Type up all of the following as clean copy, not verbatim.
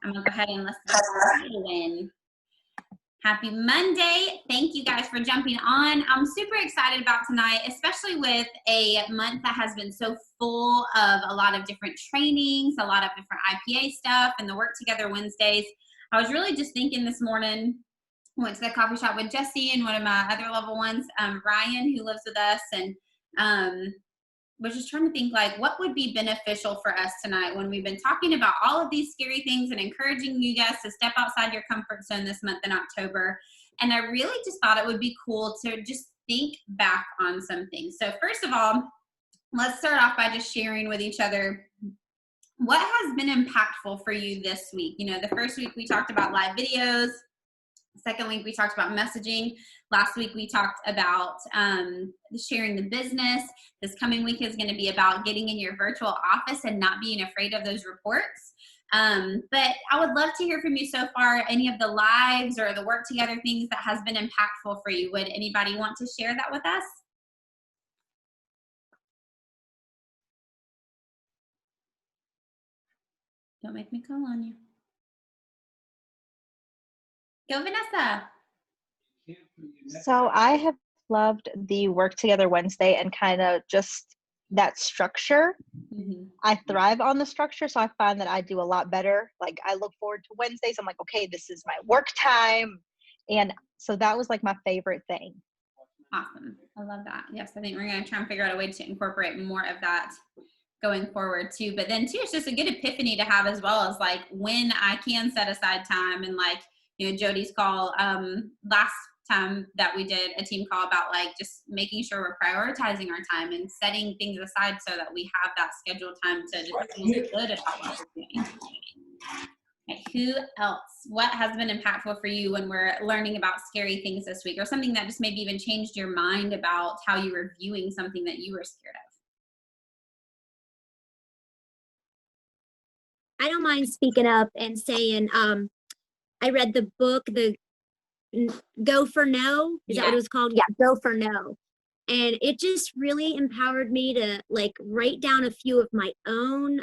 I'm gonna go ahead and let's get in. Happy Monday. Thank you guys for jumping on. I'm super excited about tonight, especially with a month that has been so full of a lot of different trainings, a lot of different IPA stuff, and the Work Together Wednesdays. I was really just thinking this morning, went to the coffee shop with Jesse and one of my other level ones, Ryan, who lives with us, and was just trying to think like what would be beneficial for us tonight when we've been talking about all of these scary things and encouraging you guys to step outside your comfort zone this month in October. And I really just thought it would be cool to just think back on some things. So first of all, let's start off by just sharing with each other what has been impactful for you this week. You know, the first week we talked about live videos. Second week, we talked about messaging. Last week, we talked about sharing the business. This coming week is going to be about getting in your virtual office and not being afraid of those reports. But I would love to hear from you so far, any of the lives or the work together things that has been impactful for you. Would anybody want to share that with us? Don't make me call on you. Go, Vanessa. So I have loved the Work Together Wednesday and kind of just that structure. Mm-hmm. I thrive on the structure, so I find that I do a lot better. Like I look forward to Wednesdays. I'm like, okay, this is my work time. And so that was like my favorite thing. Awesome. I love that. Yes, I think we're going to try and figure out a way to incorporate more of that going forward too. But then too, it's just a good epiphany to have as well as like when I can set aside time and like, you know, Jody's call last time that we did a team call about like just making sure we're prioritizing our time and setting things aside so that we have that scheduled time to just feel good about what we're doing. Okay, who else? What has been impactful for you when we're learning about scary things this week, or something that just maybe even changed your mind about how you were viewing something that you were scared of? I don't mind speaking up and saying, I read the book, the Go for No. Is that what it was called? Yeah, Go for No. And it just really empowered me to like write down a few of my own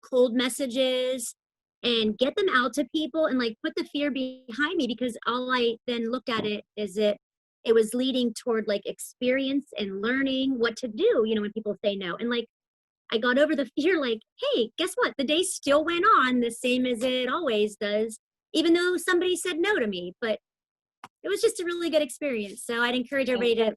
cold messages and get them out to people and like put the fear behind me, because all I then looked at it is it was leading toward like experience and learning what to do, you know, when people say no. And like I got over the fear, like, hey, guess what? The day still went on the same as it always does, even though somebody said no to me. But it was just a really good experience. So I'd encourage everybody to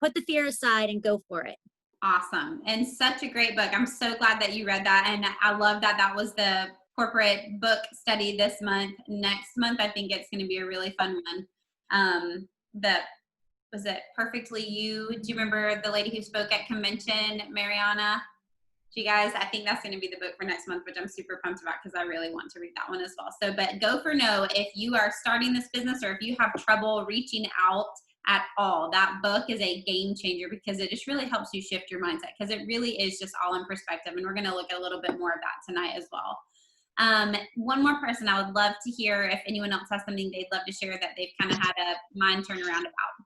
put the fear aside and go for it. Awesome. And such a great book. I'm so glad that you read that. And I love that that was the corporate book study this month. Next month, I think it's going to be a really fun one. Was it Perfectly You? Do you remember the lady who spoke at convention, Mariana? You guys, I think that's going to be the book for next month, which I'm super pumped about because I really want to read that one as well. So, but Go for No, if you are starting this business or if you have trouble reaching out at all, that book is a game changer because it just really helps you shift your mindset, because it really is just all in perspective. And we're going to look at a little bit more of that tonight as well. One more person I would love to hear if anyone else has something they'd love to share that they've kind of had a mind turn around about.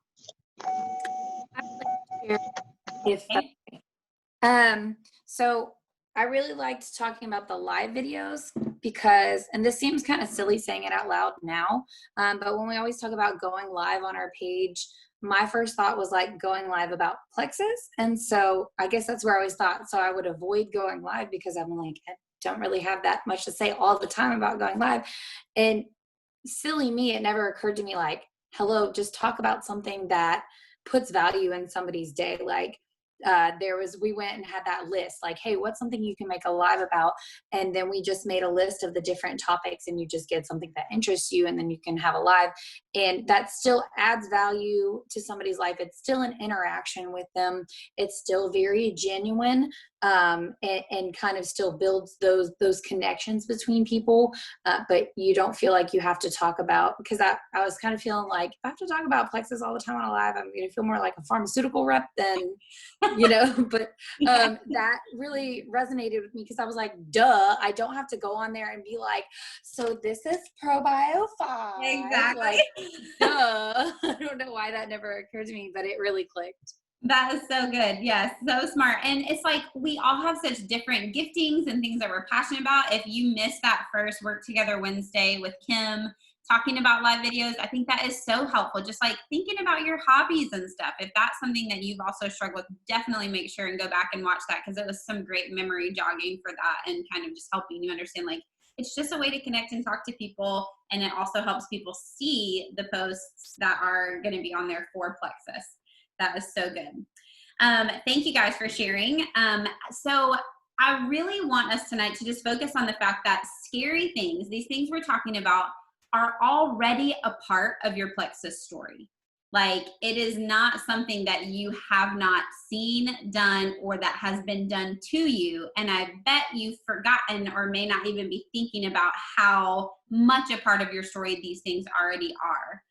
So I really liked talking about the live videos because, and this seems kind of silly saying it out loud now, but when we always talk about going live on our page, my first thought was like going live about Plexus. And so I guess that's where I always thought, so I would avoid going live because I'm like, I don't really have that much to say all the time about going live. And silly me, it never occurred to me like, hello, just talk about something that puts value in somebody's day. Like, we went and had that list like, hey, what's something you can make a live about? And then we just made a list of the different topics, and you just get something that interests you, and then you can have a live, and that still adds value to somebody's life. It's still an interaction with them. It's still very genuine, and kind of still builds those connections between people, but you don't feel like you have to talk about, because I was kind of feeling like if I have to talk about Plexus all the time on a live, I'm going to feel more like a pharmaceutical rep than you know, but that really resonated with me because I was like, duh, I don't have to go on there and be like, so this is Probio 5. Exactly. Like, duh. I don't know why that never occurred to me, but it really clicked. That is so good. Yes, so smart. And it's like we all have such different giftings and things that we're passionate about. If you missed that first Work Together Wednesday with Kim talking about live videos, I think that is so helpful. Just like thinking about your hobbies and stuff. If that's something that you've also struggled with, definitely make sure and go back and watch that, because it was some great memory jogging for that and kind of just helping you understand like it's just a way to connect and talk to people. And it also helps people see the posts that are going to be on there for Plexus. That was so good. Thank you guys for sharing. So I really want us tonight to just focus on the fact that scary things, these things we're talking about, are already a part of your Plexus story. Like, it is not something that you have not seen, done, or that has been done to you. And I bet you've forgotten or may not even be thinking about how much a part of your story these things already are.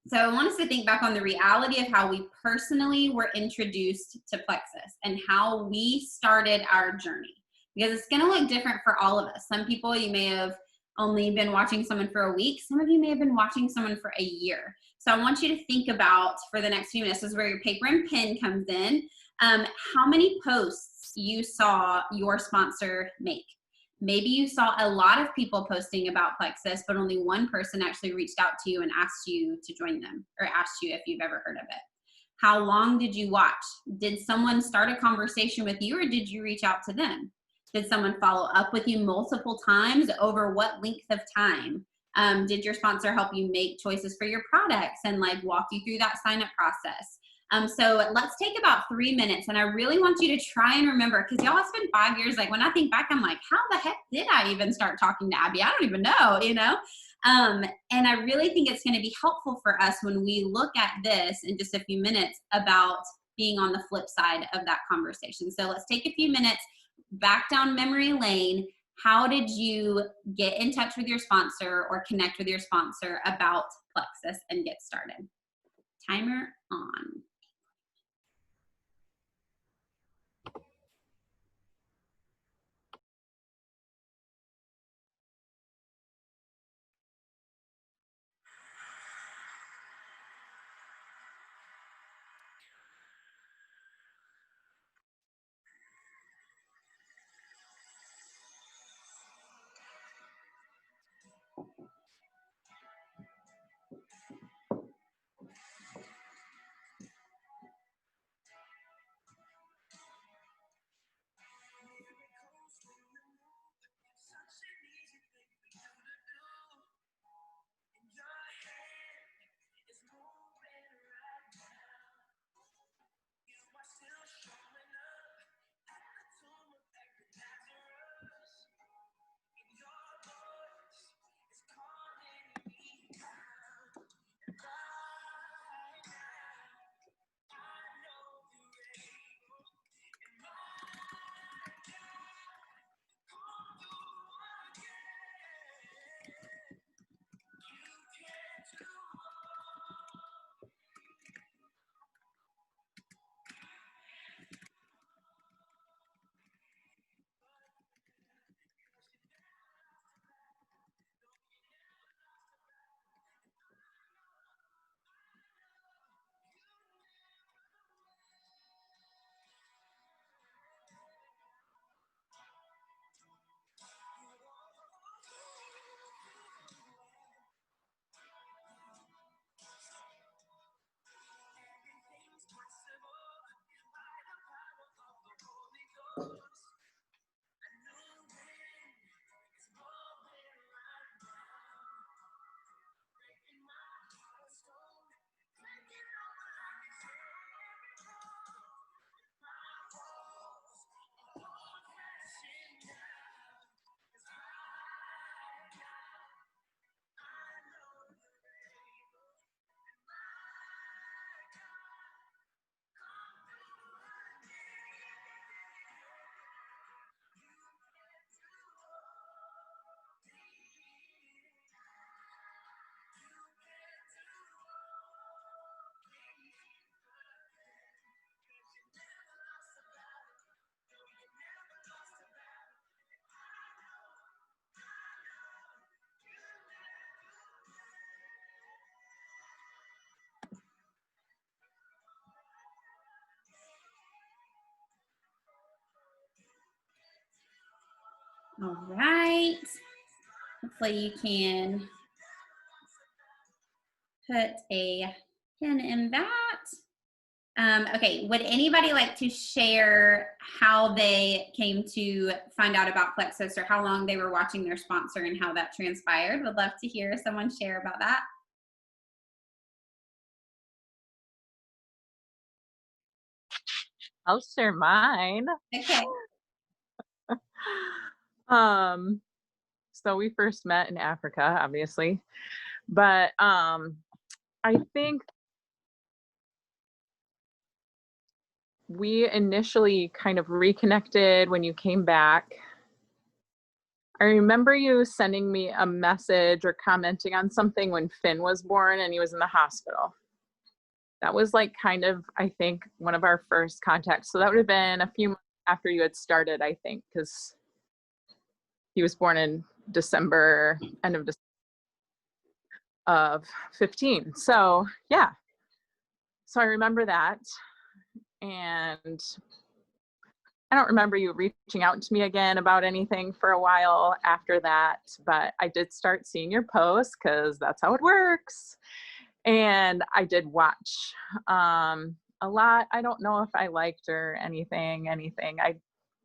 So I want us to think back on the reality of how we personally were introduced to Plexus and how we started our journey. Because it's going to look different for all of us. Some people, you may have only been watching someone for a week. Some of you may have been watching someone for a year. So I want you to think about, for the next few minutes, this is where your paper and pen comes in, how many posts you saw your sponsor make. Maybe you saw a lot of people posting about Plexus, but only one person actually reached out to you and asked you to join them, or asked you if you've ever heard of it. How long did you watch? Did someone start a conversation with you, or did you reach out to them? Did someone follow up with you multiple times? Over what length of time? Did your sponsor help you make choices for your products and like walk you through that sign up process? So let's take about 3 minutes, and I really want you to try and remember, because y'all, it's been 5 years. Like, when I think back, I'm like, how the heck did I even start talking to Abby? I don't even know, you know? And I really think it's going to be helpful for us when we look at this in just a few minutes about being on the flip side of that conversation. So let's take a few minutes back down memory lane. How did you get in touch with your sponsor or connect with your sponsor about Plexus and get started? Timer on. All right. Hopefully you can put a pin in that. Okay, would anybody like to share how they came to find out about Plexus, or how long they were watching their sponsor and how that transpired? Would love to hear someone share about that. I'll share mine. Okay. So we first met in Africa, obviously, but I think we initially kind of reconnected when you came back. I remember you sending me a message or commenting on something when Finn was born and he was in the hospital. That was like kind of, I think, one of our first contacts. So that would have been a few months after you had started, I think, because he was born in December, end of December of 15. So yeah, so I remember that. And I don't remember you reaching out to me again about anything for a while after that, but I did start seeing your posts because that's how it works. And I did watch a lot. I don't know if I liked or anything. I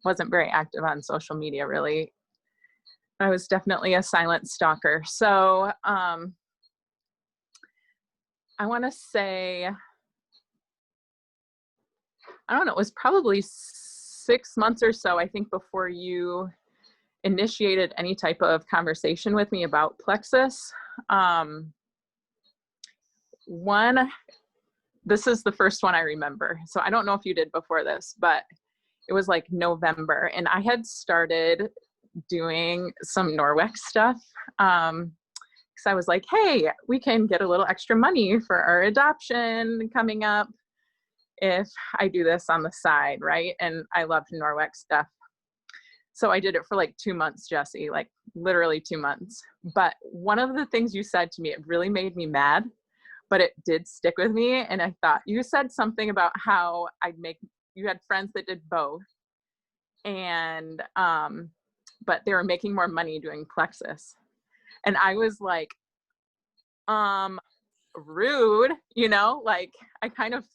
wasn't very active on social media, really. I was definitely a silent stalker. So I want to say, I don't know, it was probably 6 months or so, I think, before you initiated any type of conversation with me about Plexus. This is the first one I remember. So I don't know if you did before this, but it was like November, and I had started doing some Norwex stuff. Because I was like, hey, we can get a little extra money for our adoption coming up if I do this on the side, right? And I loved Norwex stuff. So I did it for like 2 months, Jesse, like literally 2 months. But one of the things you said to me, it really made me mad, but it did stick with me. And I thought, you said something about how you had friends that did both. And, but they were making more money doing Plexus. And I was like, rude, like I kind of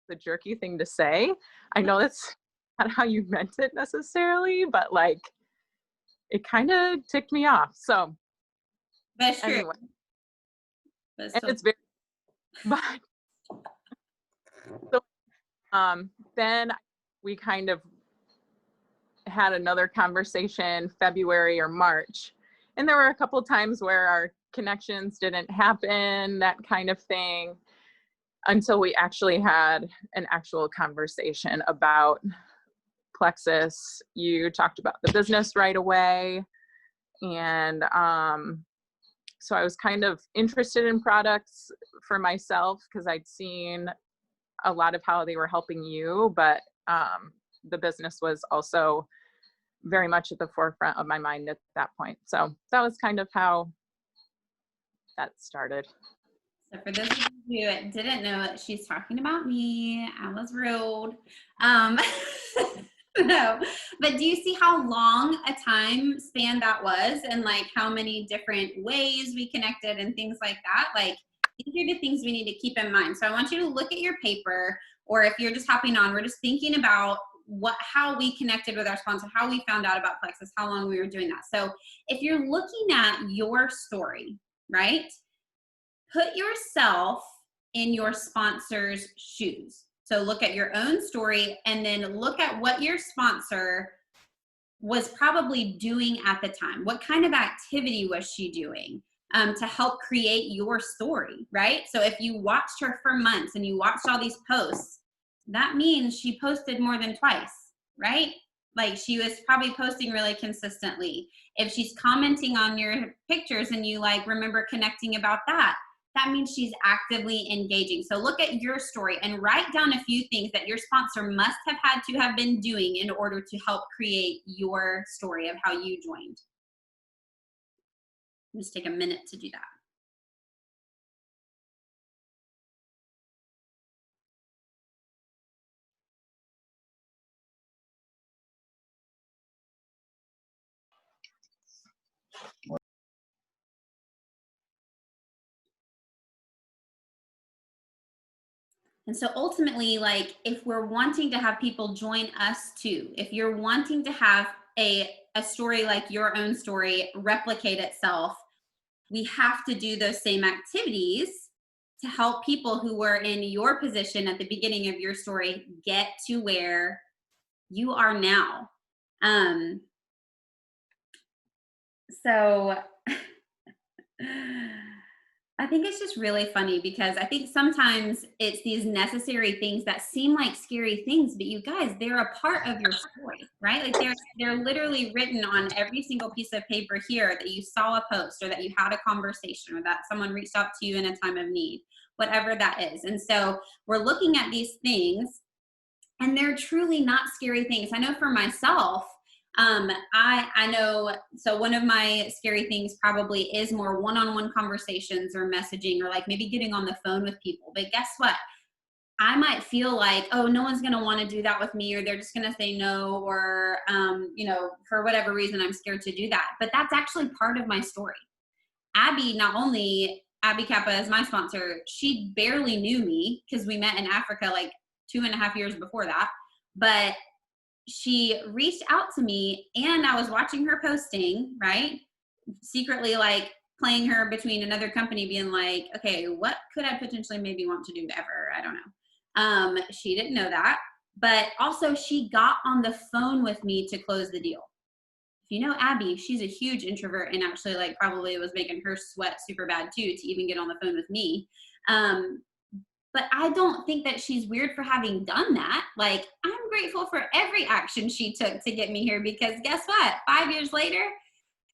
the jerky thing to say. I know that's not how you meant it necessarily, but like it kind of ticked me off. So That's true. Anyway, That's and it's very, but so then we kind of had another conversation February or March, and there were a couple of times where our connections didn't happen, that kind of thing, until we actually had an actual conversation about Plexus. You talked about the business right away. And so I was kind of interested in products for myself because I'd seen a lot of how they were helping you, but the business was also very much at the forefront of my mind at that point. So that was kind of how that started. So for those of you who didn't know, she's talking about me. I was rude. No, but do you see how long a time span that was, and like how many different ways we connected and things like that? Like, these are the things we need to keep in mind. So I want you to look at your paper, or if you're just hopping on, we're just thinking about how we connected with our sponsor, how we found out about Plexus, how long we were doing that. So if you're looking at your story, right? Put yourself in your sponsor's shoes. So look at your own story and then look at what your sponsor was probably doing at the time. What kind of activity was she doing to help create your story, right? So if you watched her for months and you watched all these posts, that means she posted more than twice, right? Like she was probably posting really consistently. If she's commenting on your pictures and you like remember connecting about that, that means she's actively engaging. So look at your story and write down a few things that your sponsor must have had to have been doing in order to help create your story of how you joined. Just take a minute to do that. And so ultimately, like, if we're wanting to have people join us too, if you're wanting to have a story like your own story replicate itself, we have to do those same activities to help people who were in your position at the beginning of your story get to where you are now. So I think it's just really funny because I think sometimes it's these necessary things that seem like scary things, but you guys, they're a part of your story, right? Like they're literally written on every single piece of paper here that you saw a post or that you had a conversation or that someone reached out to you in a time of need, whatever that is. And so we're looking at these things and they're truly not scary things. I know for myself, I know, so one of my scary things probably is more one-on-one conversations or messaging or like maybe getting on the phone with people. But guess what? I might feel like, oh, no one's going to want to do that with me, or they're just going to say no, or, for whatever reason, I'm scared to do that. But that's actually part of my story. Abby, not only Abby Kappa is my sponsor, she barely knew me because we met in Africa like 2.5 years before that. But she reached out to me and I was watching her posting, right? Secretly like playing her between another company being like, okay, what could I potentially maybe want to do ever? I don't know. She didn't know that. But also she got on the phone with me to close the deal. If you know Abby, she's a huge introvert and actually like probably was making her sweat super bad too to even get on the phone with me. But I don't think that she's weird for having done that. Like, I'm grateful for every action she took to get me here because guess what? 5 years later,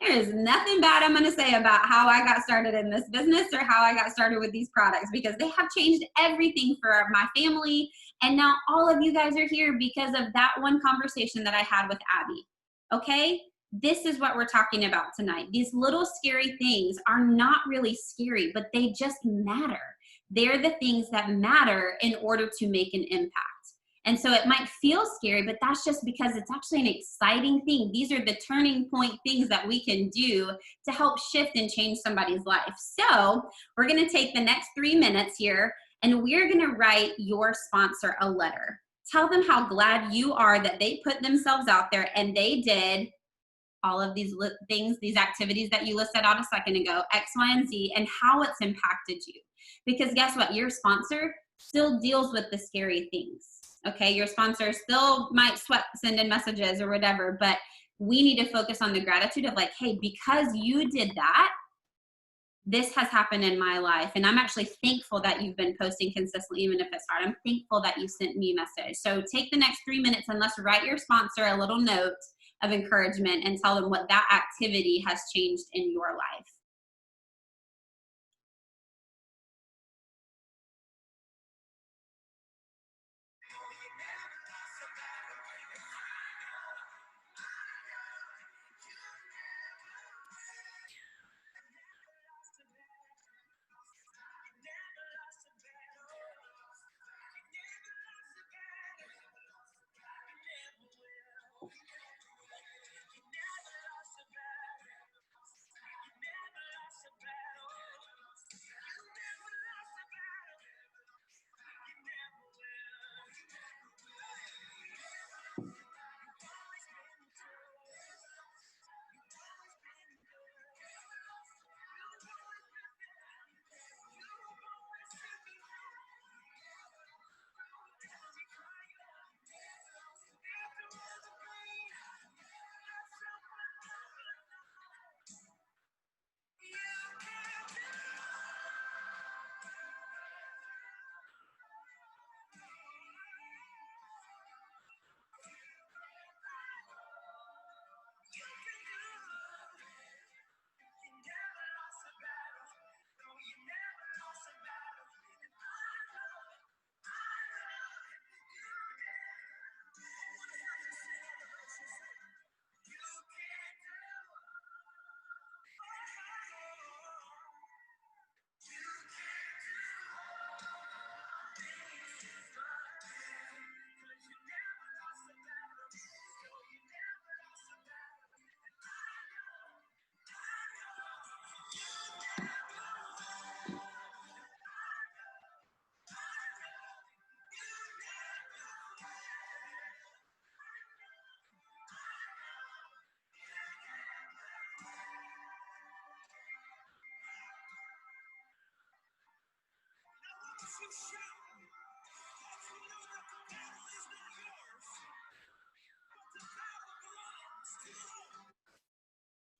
there is nothing bad I'm going to say about how I got started in this business or how I got started with these products because they have changed everything for my family. And now all of you guys are here because of that one conversation that I had with Abby. Okay? This is what we're talking about tonight. These little scary things are not really scary, but they just matter. They're the things that matter in order to make an impact. And so it might feel scary, but that's just because it's actually an exciting thing. These are the turning point things that we can do to help shift and change somebody's life. So we're going to take the next 3 minutes here and we're going to write your sponsor a letter. Tell them how glad you are that they put themselves out there and they did all of these things, these activities that you listed out a second ago, X, Y, and Z, and how it's impacted you. Because guess what? Your sponsor still deals with the scary things. Okay, your sponsor still might send in messages or whatever, but we need to focus on the gratitude of like, hey, because you did that, this has happened in my life. And I'm actually thankful that you've been posting consistently, even if it's hard. I'm thankful that you sent me a message. So take the next 3 minutes and let's write your sponsor a little note of encouragement and tell them what that activity has changed in your life.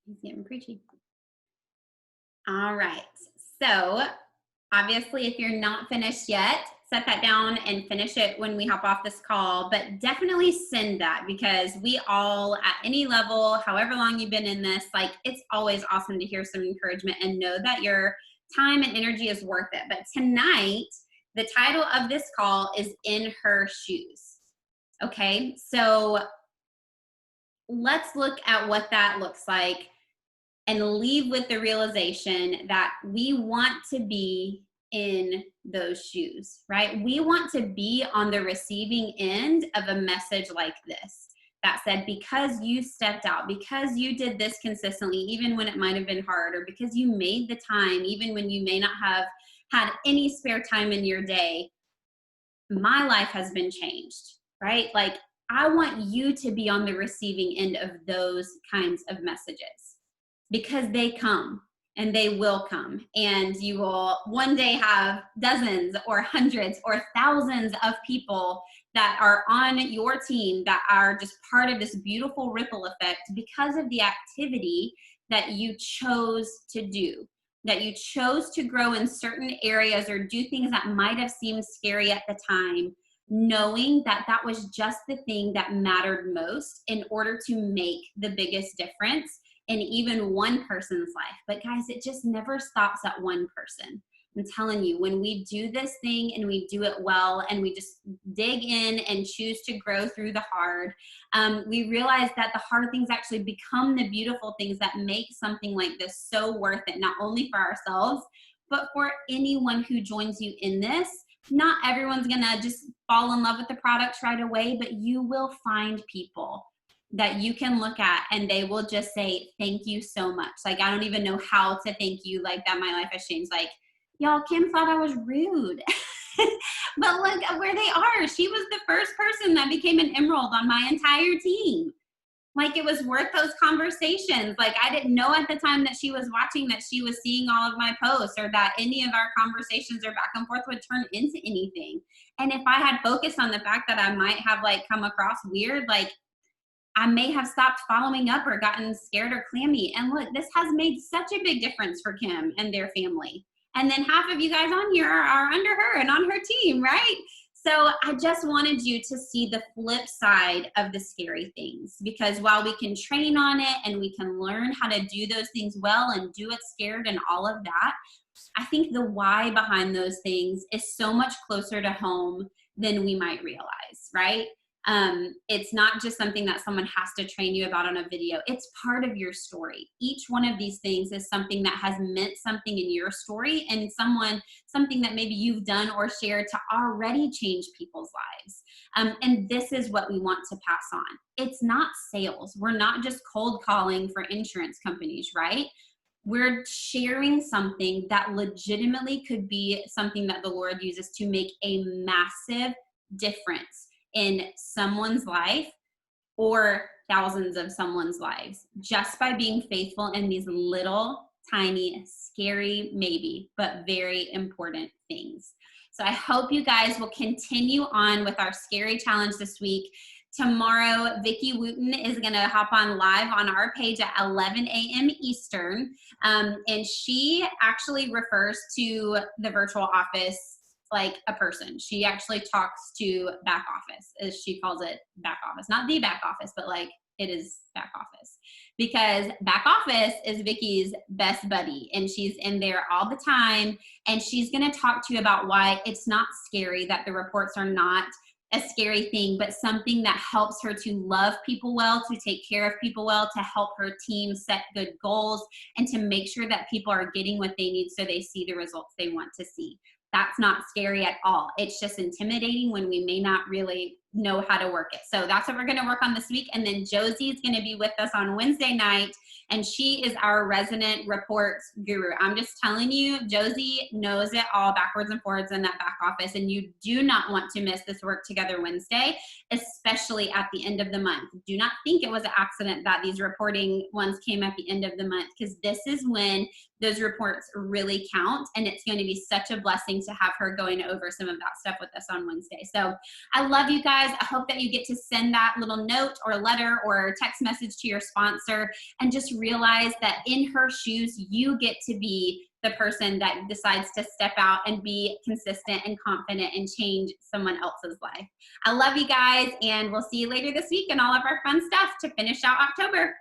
He's getting preachy. All right. So obviously, if you're not finished yet, set that down and finish it when we hop off this call, but definitely send that, because we all, at any level, however long you've been in this, like, it's always awesome to hear some encouragement and know that your time and energy is worth it. But tonight, the title of this call is In Her Shoes. Okay, so let's look at what that looks like and leave with the realization that we want to be in those shoes, right? We want to be on the receiving end of a message like this that said, because you stepped out, because you did this consistently, even when it might have been hard, or because you made the time, even when you may not have had any spare time in your day, my life has been changed, right? Like, I want you to be on the receiving end of those kinds of messages, because they come and they will come, and you will one day have dozens or hundreds or thousands of people that are on your team that are just part of this beautiful ripple effect because of the activity that you chose to do, that you chose to grow in certain areas or do things that might have seemed scary at the time, knowing that that was just the thing that mattered most in order to make the biggest difference in even one person's life. But guys, it just never stops at one person. I'm telling you, when we do this thing and we do it well and we just dig in and choose to grow through the hard, we realize that the hard things actually become the beautiful things that make something like this so worth it, not only for ourselves, but for anyone who joins you in this. Not everyone's gonna just fall in love with the products right away, but you will find people that you can look at and they will just say, thank you so much. Like, I don't even know how to thank you, like, that my life has changed. Like, y'all, Kim thought I was rude. But look at where they are. She was the first person that became an emerald on my entire team. Like, it was worth those conversations. Like, I didn't know at the time that she was watching, that she was seeing all of my posts, or that any of our conversations or back and forth would turn into anything. And if I had focused on the fact that I might have, like, come across weird, like, I may have stopped following up or gotten scared or clammy. And look, this has made such a big difference for Kim and their family. And then half of you guys on here are under her and on her team, right? So I just wanted you to see the flip side of the scary things, because while we can train on it and we can learn how to do those things well and do it scared and all of that, I think the why behind those things is so much closer to home than we might realize, right? It's not just something that someone has to train you about on a video. It's part of your story. Each one of these things is something that has meant something in your story, and something that maybe you've done or shared to already change people's lives. And this is what we want to pass on. It's not sales. We're not just cold calling for insurance companies, right? We're sharing something that legitimately could be something that the Lord uses to make a massive difference in someone's life or thousands of someone's lives, just by being faithful in these little, tiny, scary, maybe, but very important things. So I hope you guys will continue on with our scary challenge this week. Tomorrow, Vicki Wooten is going to hop on live on our page at 11 a.m. Eastern. And she actually refers to the virtual office like a person. She actually talks to back office, as she calls it, back office. Not the back office, but like it is back office. Because back office is Vicki's best buddy, and she's in there all the time. And she's going to talk to you about why it's not scary, that the reports are not a scary thing, but something that helps her to love people well, to take care of people well, to help her team set good goals, and to make sure that people are getting what they need so they see the results they want to see. That's not scary at all. It's just intimidating when we may not really know how to work it. So that's what we're going to work on this week. And then Josie is going to be with us on Wednesday night, and she is our resident reports guru. I'm just telling you, Josie knows it all backwards and forwards in that back office, and you do not want to miss this Work Together Wednesday, especially at the end of the month. Do not think it was an accident that these reporting ones came at the end of the month, because this is when those reports really count, and it's going to be such a blessing to have her going over some of that stuff with us on Wednesday. So I love you guys. guys. I hope that you get to send that little note or letter or text message to your sponsor and just realize that in her shoes, you get to be the person that decides to step out and be consistent and confident and change someone else's life. I love you guys, and we'll see you later this week and all of our fun stuff to finish out October.